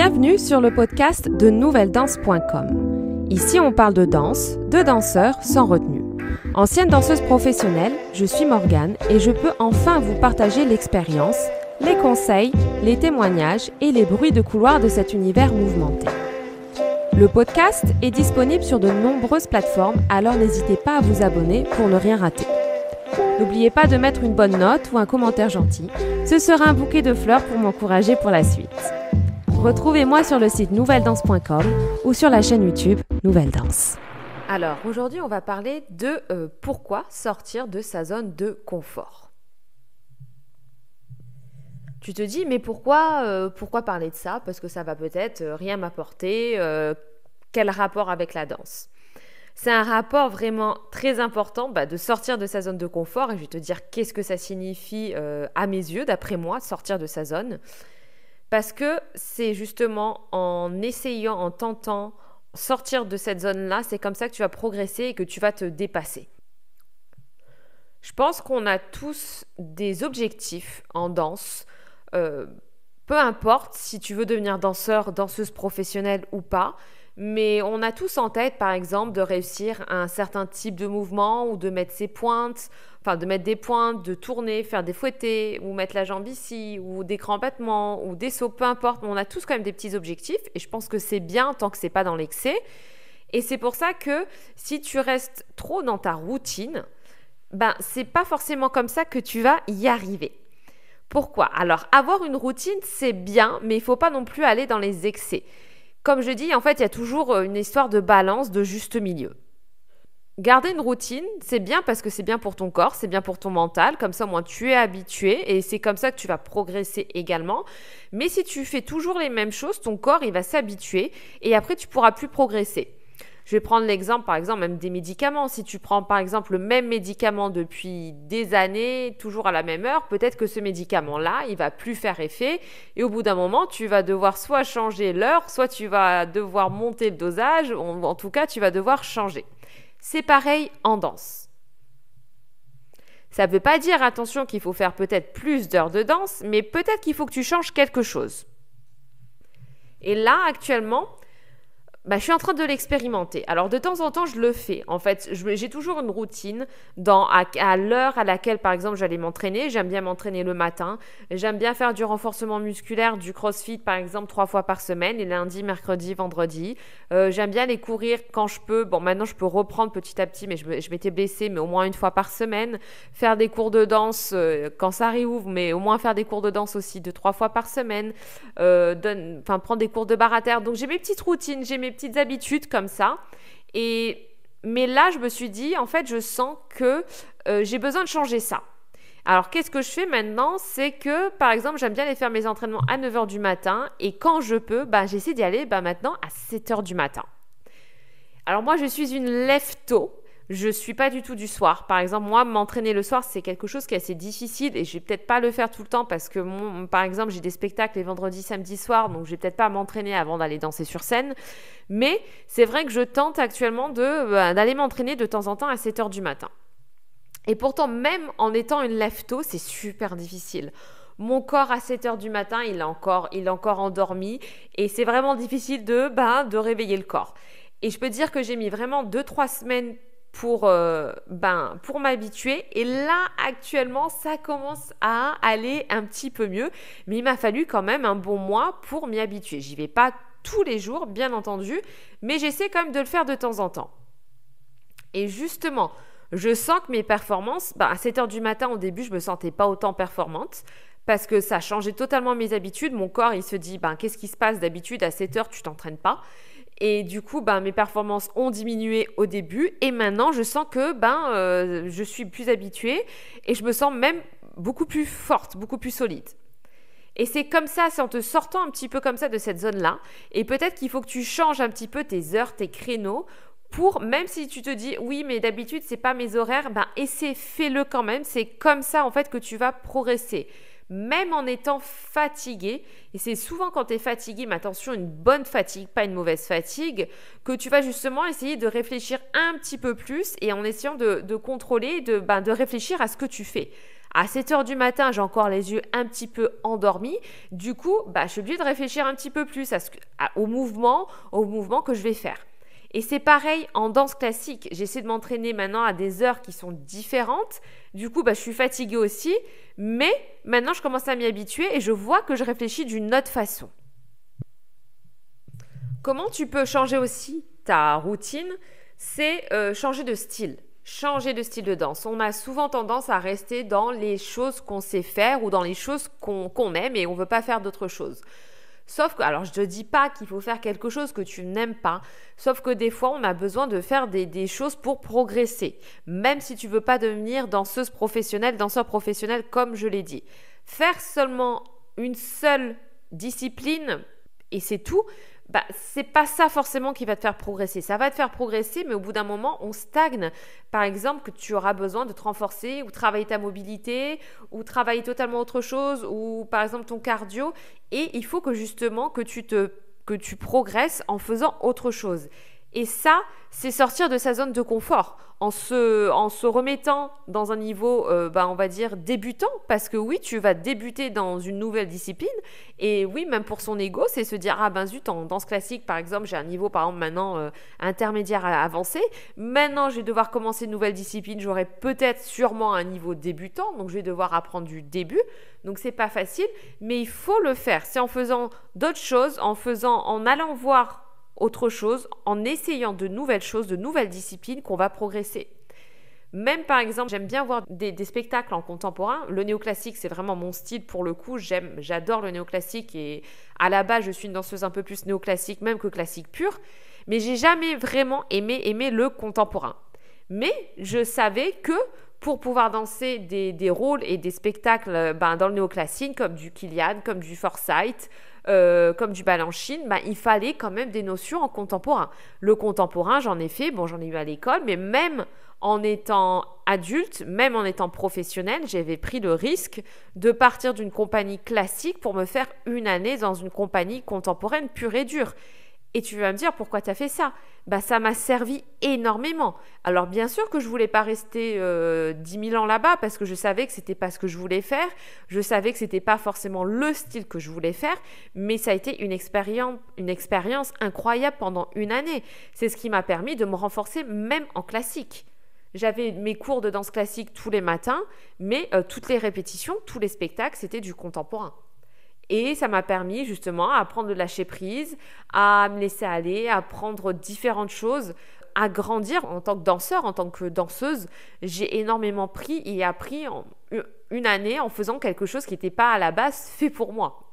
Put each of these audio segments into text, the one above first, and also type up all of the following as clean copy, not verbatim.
Bienvenue sur le podcast de nouvelledanse.com. Ici, on parle de danse, de danseurs sans retenue. Ancienne danseuse professionnelle, je suis Morgane et je peux enfin vous partager l'expérience, les conseils, les témoignages et les bruits de couloir de cet univers mouvementé. Le podcast est disponible sur de nombreuses plateformes, alors n'hésitez pas à vous abonner pour ne rien rater. N'oubliez pas de mettre une bonne note ou un commentaire gentil, ce sera un bouquet de fleurs pour m'encourager pour la suite. Retrouvez-moi sur le site nouvelledanse.com ou sur la chaîne YouTube Nouvelle Danse. Alors, aujourd'hui, on va parler de pourquoi sortir de sa zone de confort. Tu te dis, mais pourquoi parler de ça ? Parce que ça va peut-être rien m'apporter. Quel rapport avec la danse ? C'est un rapport vraiment très important de sortir de sa zone de confort. Et je vais te dire qu'est-ce que ça signifie à mes yeux, d'après moi, sortir de sa zone. Parce que c'est justement en essayant, en tentant, sortir de cette zone-là, c'est comme ça que tu vas progresser et que tu vas te dépasser. Je pense qu'on a tous des objectifs en danse, peu importe si tu veux devenir danseur, danseuse professionnelle ou pas, mais on a tous en tête, par exemple, de réussir un certain type de mouvement ou de mettre ses pointes, de mettre des pointes, de tourner, faire des fouettés ou mettre la jambe ici ou des grands battements ou des sauts, peu importe. On a tous quand même des petits objectifs et je pense que c'est bien tant que c'est pas dans l'excès. Et c'est pour ça que si tu restes trop dans ta routine, c'est pas forcément comme ça que tu vas y arriver. Pourquoi ? Alors, avoir une routine, c'est bien, mais il faut pas non plus aller dans les excès. Comme je dis, en fait, il y a toujours une histoire de balance, de juste milieu. Garder une routine, c'est bien parce que c'est bien pour ton corps, c'est bien pour ton mental. Comme ça, au moins, tu es habitué et c'est comme ça que tu vas progresser également. Mais si tu fais toujours les mêmes choses, ton corps, il va s'habituer et après, tu pourras plus progresser. Je vais prendre l'exemple, par exemple, même des médicaments. Si tu prends, par exemple, le même médicament depuis des années, toujours à la même heure, peut-être que ce médicament-là, il va plus faire effet. Et au bout d'un moment, tu vas devoir soit changer l'heure, soit tu vas devoir monter le dosage. En tout cas, tu vas devoir changer. C'est pareil en danse. Ça ne veut pas dire, attention, qu'il faut faire peut-être plus d'heures de danse, mais peut-être qu'il faut que tu changes quelque chose. Et là, actuellement, je suis en train de l'expérimenter. Alors, de temps en temps, je le fais. En fait, j'ai toujours une routine à l'heure à laquelle, par exemple, j'allais m'entraîner. J'aime bien m'entraîner le matin. J'aime bien faire du renforcement musculaire, du crossfit, par exemple, 3 fois par semaine, les lundis, mercredis, vendredis. J'aime bien aller courir quand je peux. Bon, maintenant, je peux reprendre petit à petit, mais je m'étais blessée, mais au moins 1 fois par semaine. Faire des cours de danse quand ça réouvre, mais au moins faire des cours de danse aussi 2-3 fois par semaine. Prendre des cours de barre à terre. Donc, j'ai mes petites routines, j'ai mes petites habitudes comme ça. Mais là, je me suis dit, en fait, je sens que j'ai besoin de changer ça. Alors, qu'est-ce que je fais maintenant ? C'est que, par exemple, j'aime bien aller faire mes entraînements à 9h du matin et quand je peux, j'essaie d'y aller maintenant à 7h du matin. Alors, moi, je suis une lève-tôt. Je ne suis pas du tout du soir. Par exemple, moi, m'entraîner le soir, c'est quelque chose qui est assez difficile et je vais peut-être pas le faire tout le temps parce que, par exemple, j'ai des spectacles les vendredis, samedis soirs, donc je vais peut-être pas m'entraîner avant d'aller danser sur scène. Mais c'est vrai que je tente actuellement d'aller m'entraîner de temps en temps à 7h du matin. Et pourtant, même en étant une lève-tôt, c'est super difficile. Mon corps à 7h du matin, il est encore endormi et c'est vraiment difficile de réveiller le corps. Et je peux dire que j'ai mis vraiment 2-3 semaines pour m'habituer et là actuellement ça commence à aller un petit peu mieux, mais il m'a fallu quand même un bon mois pour m'y habituer. J'y vais pas tous les jours bien entendu, mais j'essaie quand même de le faire de temps en temps. Et justement, je sens que mes performances, à 7h du matin au début je me sentais pas autant performante parce que ça changeait totalement mes habitudes. Mon corps il se dit qu'est-ce qui se passe d'habitude à 7h tu t'entraînes pas. Et du coup, mes performances ont diminué au début et maintenant, je sens que je suis plus habituée et je me sens même beaucoup plus forte, beaucoup plus solide. Et c'est comme ça, c'est en te sortant un petit peu comme ça de cette zone-là et peut-être qu'il faut que tu changes un petit peu tes heures, tes créneaux pour, même si tu te dis, oui, mais d'habitude, c'est pas mes horaires, essaie, fais-le quand même. C'est comme ça, en fait, que tu vas progresser. Même en étant fatigué, et c'est souvent quand tu es fatigué, mais attention, une bonne fatigue, pas une mauvaise fatigue, que tu vas justement essayer de réfléchir un petit peu plus et en essayant de contrôler, de réfléchir à ce que tu fais. À 7 heures du matin, j'ai encore les yeux un petit peu endormis. Du coup, je suis obligée de réfléchir un petit peu plus au mouvement que je vais faire. Et c'est pareil en danse classique. J'essaie de m'entraîner maintenant à des heures qui sont différentes. Du coup, je suis fatiguée aussi. Mais maintenant, je commence à m'y habituer et je vois que je réfléchis d'une autre façon. Comment tu peux changer aussi ta routine? C'est changer de style. Changer de style de danse. On a souvent tendance à rester dans les choses qu'on sait faire ou dans les choses qu'on aime et on ne veut pas faire d'autres choses. Sauf que, alors je ne te dis pas qu'il faut faire quelque chose que tu n'aimes pas, sauf que des fois on a besoin de faire des choses pour progresser, même si tu ne veux pas devenir danseur professionnel comme je l'ai dit. Faire seulement une seule discipline et c'est tout, c'est pas ça forcément qui va te faire progresser. Ça va te faire progresser, mais au bout d'un moment, on stagne. Par exemple, que tu auras besoin de te renforcer ou travailler ta mobilité ou travailler totalement autre chose ou par exemple ton cardio. Et il faut que justement que tu progresses en faisant autre chose. Et ça, c'est sortir de sa zone de confort en se remettant dans un niveau, on va dire, débutant. Parce que oui, tu vas débuter dans une nouvelle discipline. Et oui, même pour son ego, c'est se dire, zut, en danse classique, par exemple, j'ai un niveau, par exemple, maintenant intermédiaire à avancé. Maintenant, je vais devoir commencer une nouvelle discipline. J'aurai peut-être sûrement un niveau débutant. Donc, je vais devoir apprendre du début. Donc, c'est pas facile. Mais il faut le faire. C'est en faisant d'autres choses, en allant voir autre chose, en essayant de nouvelles choses, de nouvelles disciplines qu'on va progresser. Même par exemple, j'aime bien voir des spectacles en contemporain. Le néoclassique, c'est vraiment mon style pour le coup. J'adore le néoclassique et à la base, je suis une danseuse un peu plus néoclassique même que classique pure. Mais j'ai jamais vraiment aimé le contemporain. Mais je savais que pour pouvoir danser des rôles et des spectacles dans le néoclassique, comme du Kilian, comme du Forsyth, comme du Balanchine, il fallait quand même des notions en contemporain. Le contemporain, j'en ai fait, j'en ai eu à l'école, mais même en étant adulte, même en étant professionnelle, j'avais pris le risque de partir d'une compagnie classique pour me faire une année dans une compagnie contemporaine pure et dure. Et tu vas me dire, pourquoi tu as fait ça? Ça m'a servi énormément. Alors bien sûr que je ne voulais pas rester 10 000 ans là-bas parce que je savais que ce n'était pas ce que je voulais faire. Je savais que ce n'était pas forcément le style que je voulais faire. Mais ça a été une expérience incroyable pendant une année. C'est ce qui m'a permis de me renforcer même en classique. J'avais mes cours de danse classique tous les matins, mais toutes les répétitions, tous les spectacles, c'était du contemporain. Et ça m'a permis justement à apprendre de lâcher prise, à me laisser aller, à apprendre différentes choses, à grandir en tant que danseur, en tant que danseuse. J'ai énormément pris et appris une année en faisant quelque chose qui n'était pas à la base fait pour moi.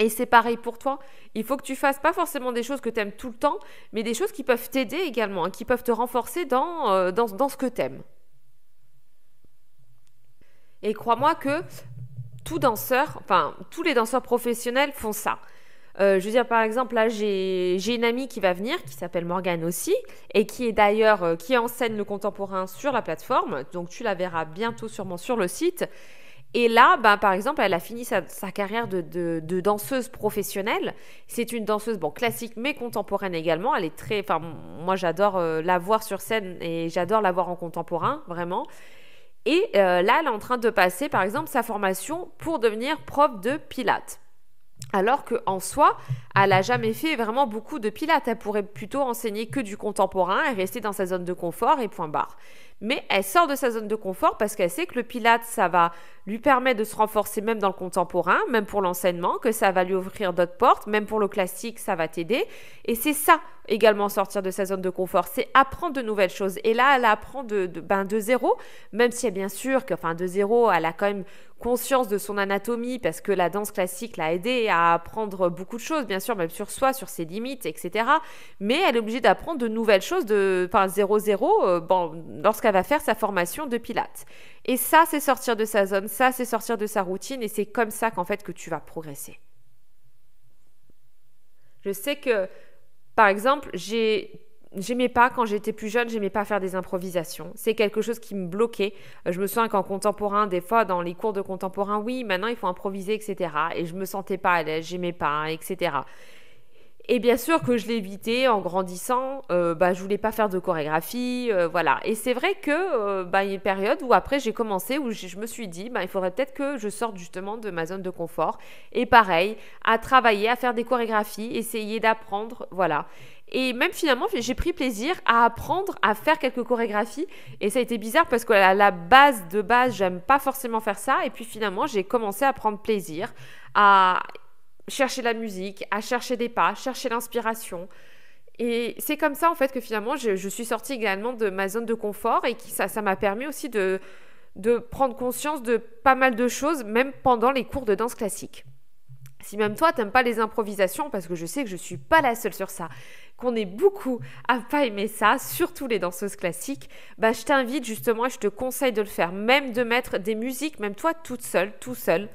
Et c'est pareil pour toi. Il faut que tu fasses pas forcément des choses que tu aimes tout le temps, mais des choses qui peuvent t'aider également, qui peuvent te renforcer dans ce que tu aimes. Et crois-moi que tous les danseurs professionnels font ça. Je veux dire, par exemple, là, j'ai une amie qui va venir, qui s'appelle Morgane aussi, et qui est d'ailleurs, qui enseigne le contemporain sur la plateforme. Donc, tu la verras bientôt sûrement sur le site. Et là, par exemple, elle a fini sa carrière de danseuse professionnelle. C'est une danseuse, classique, mais contemporaine également. Elle est moi, j'adore la voir sur scène et j'adore la voir en contemporain, vraiment. Et là, elle est en train de passer, par exemple, sa formation pour devenir prof de pilates. Alors qu'en soi, elle n'a jamais fait vraiment beaucoup de pilates. Elle pourrait plutôt enseigner que du contemporain et rester dans sa zone de confort et point barre. Mais elle sort de sa zone de confort parce qu'elle sait que le pilates, ça va lui permettre de se renforcer même dans le contemporain, même pour l'enseignement, que ça va lui ouvrir d'autres portes, même pour le classique, ça va t'aider. Et c'est ça également sortir de sa zone de confort, c'est apprendre de nouvelles choses. Et là, elle apprend de zéro, même si bien sûr que de zéro, elle a quand même conscience de son anatomie parce que la danse classique l'a aidée à apprendre beaucoup de choses, bien sûr, même sur soi, sur ses limites, etc. Mais elle est obligée d'apprendre de nouvelles choses de 0-0 lorsqu'elle va faire sa formation de pilates. Et ça, c'est sortir de sa zone, ça, c'est sortir de sa routine et c'est comme ça qu'en fait que tu vas progresser. Je sais que, par exemple, j'aimais pas, quand j'étais plus jeune, j'aimais pas faire des improvisations. C'est quelque chose qui me bloquait. Je me souviens qu'en contemporain, des fois, dans les cours de contemporain, oui, maintenant, il faut improviser, etc. Et je me sentais pas à l'aise, j'aimais pas, etc. Et bien sûr que je l'ai évité en grandissant, je voulais pas faire de chorégraphie, voilà. Et c'est vrai que il y a une période où après j'ai commencé, où je me suis dit, il faudrait peut-être que je sorte justement de ma zone de confort. Et pareil, à travailler, à faire des chorégraphies, essayer d'apprendre, voilà. Et même finalement, j'ai pris plaisir à apprendre à faire quelques chorégraphies. Et ça a été bizarre parce que la base de base, j'aime pas forcément faire ça. Et puis finalement, j'ai commencé à prendre plaisir à chercher la musique, à chercher des pas, chercher l'inspiration. Et c'est comme ça en fait que finalement je suis sortie également de ma zone de confort et ça m'a permis aussi de prendre conscience de pas mal de choses, même pendant les cours de danse classique. Si même toi t'aimes pas les improvisations, parce que je sais que je suis pas la seule sur ça, qu'on est beaucoup à pas aimer ça, surtout les danseuses classiques, je t'invite justement et je te conseille de le faire, même de mettre des musiques, même toi toute seule, tout seul.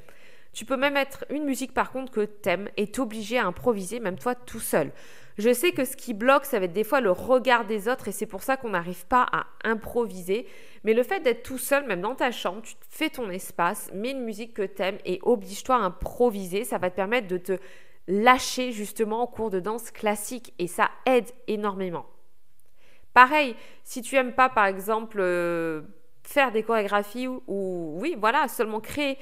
Tu peux même mettre une musique par contre que t'aimes et t'obliger à improviser, même toi tout seul. Je sais que ce qui bloque, ça va être des fois le regard des autres et c'est pour ça qu'on n'arrive pas à improviser. Mais le fait d'être tout seul, même dans ta chambre, tu te fais ton espace, mets une musique que t'aimes et oblige-toi à improviser. Ça va te permettre de te lâcher justement au cours de danse classique et ça aide énormément. Pareil, si tu n'aimes pas par exemple faire des chorégraphies ou seulement créer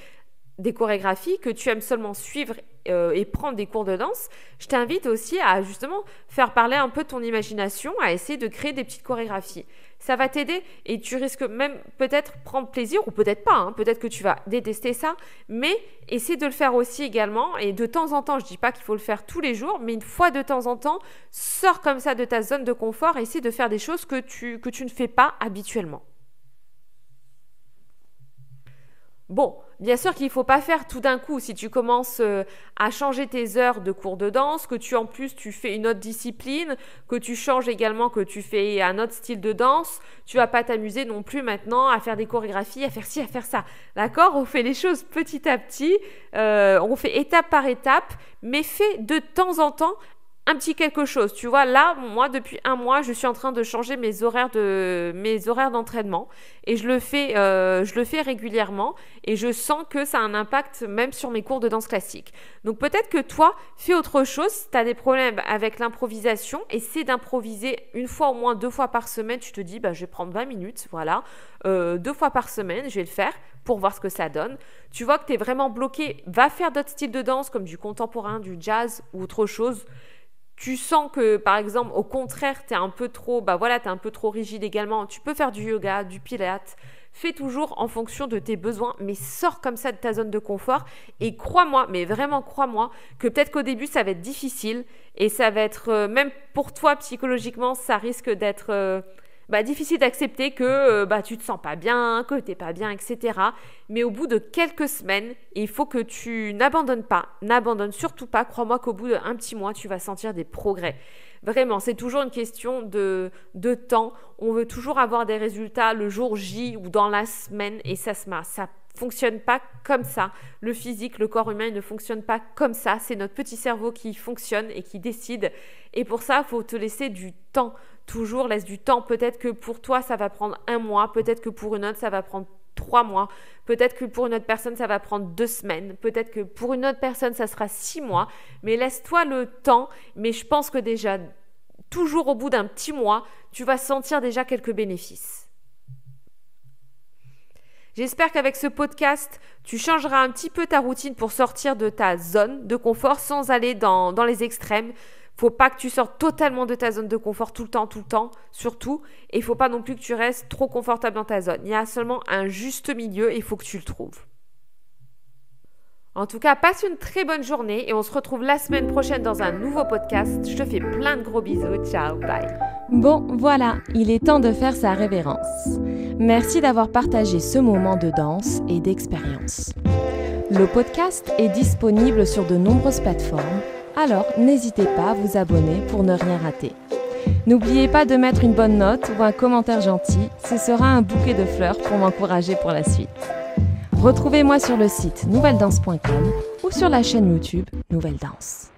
des chorégraphies, que tu aimes seulement suivre et prendre des cours de danse, je t'invite aussi à justement faire parler un peu ton imagination, à essayer de créer des petites chorégraphies. Ça va t'aider et tu risques même peut-être prendre plaisir ou peut-être pas, peut-être que tu vas détester ça, mais essaie de le faire aussi également et de temps en temps, je dis pas qu'il faut le faire tous les jours, mais une fois de temps en temps, sors comme ça de ta zone de confort et essaie de faire des choses que tu ne fais pas habituellement. Bon, bien sûr qu'il ne faut pas faire tout d'un coup. Si tu commences à changer tes heures de cours de danse, que tu en plus tu fais une autre discipline, que tu changes également, que tu fais un autre style de danse, tu vas pas t'amuser non plus maintenant à faire des chorégraphies, à faire ci, à faire ça. D'accord ? On fait les choses petit à petit, on fait étape par étape, mais fais de temps en temps un petit quelque chose. Tu vois, là, moi, depuis 1 mois, je suis en train de changer mes horaires d'entraînement et je le fais régulièrement et je sens que ça a un impact même sur mes cours de danse classique. Donc peut-être que toi, fais autre chose. Si tu as des problèmes avec l'improvisation, essaie d'improviser 1 fois au moins 2 fois par semaine. Tu te dis, je vais prendre 20 minutes, voilà, 2 fois par semaine, je vais le faire pour voir ce que ça donne. Tu vois que tu es vraiment bloqué, va faire d'autres styles de danse comme du contemporain, du jazz ou autre chose. Tu sens que, par exemple, au contraire, t'es un peu trop rigide également. Tu peux faire du yoga, du pilates. Fais toujours en fonction de tes besoins, mais sors comme ça de ta zone de confort. Et crois-moi, mais vraiment crois-moi, que peut-être qu'au début, ça va être difficile. Et ça va être, même pour toi, psychologiquement, ça risque d'être difficile d'accepter que tu te sens pas bien, que t'es pas bien, etc. Mais au bout de quelques semaines, il faut que tu n'abandonnes pas, n'abandonne surtout pas. Crois-moi qu'au bout d'un petit mois, tu vas sentir des progrès. Vraiment, c'est toujours une question de temps. On veut toujours avoir des résultats le jour J ou dans la semaine et ça fonctionne pas comme ça. Le physique, le corps humain, il ne fonctionne pas comme ça. C'est notre petit cerveau qui fonctionne et qui décide. Et pour ça, il faut te laisser du temps. Toujours laisse du temps. Peut-être que pour toi, ça va prendre 1 mois. Peut-être que pour une autre, ça va prendre 3 mois. Peut-être que pour une autre personne, ça va prendre 2 semaines. Peut-être que pour une autre personne, ça sera 6 mois. Mais laisse-toi le temps. Mais je pense que déjà, toujours au bout d'un petit mois, tu vas sentir déjà quelques bénéfices. J'espère qu'avec ce podcast, tu changeras un petit peu ta routine pour sortir de ta zone de confort sans aller dans les extrêmes. Faut pas que tu sortes totalement de ta zone de confort tout le temps, surtout. Et il faut pas non plus que tu restes trop confortable dans ta zone. Il y a seulement un juste milieu et il faut que tu le trouves. En tout cas, passe une très bonne journée et on se retrouve la semaine prochaine dans un nouveau podcast. Je te fais plein de gros bisous. Ciao, bye. Bon, voilà, il est temps de faire sa révérence. Merci d'avoir partagé ce moment de danse et d'expérience. Le podcast est disponible sur de nombreuses plateformes, alors n'hésitez pas à vous abonner pour ne rien rater. N'oubliez pas de mettre une bonne note ou un commentaire gentil, ce sera un bouquet de fleurs pour m'encourager pour la suite. Retrouvez-moi sur le site nouvelledanse.com ou sur la chaîne YouTube Nouvelle Danse.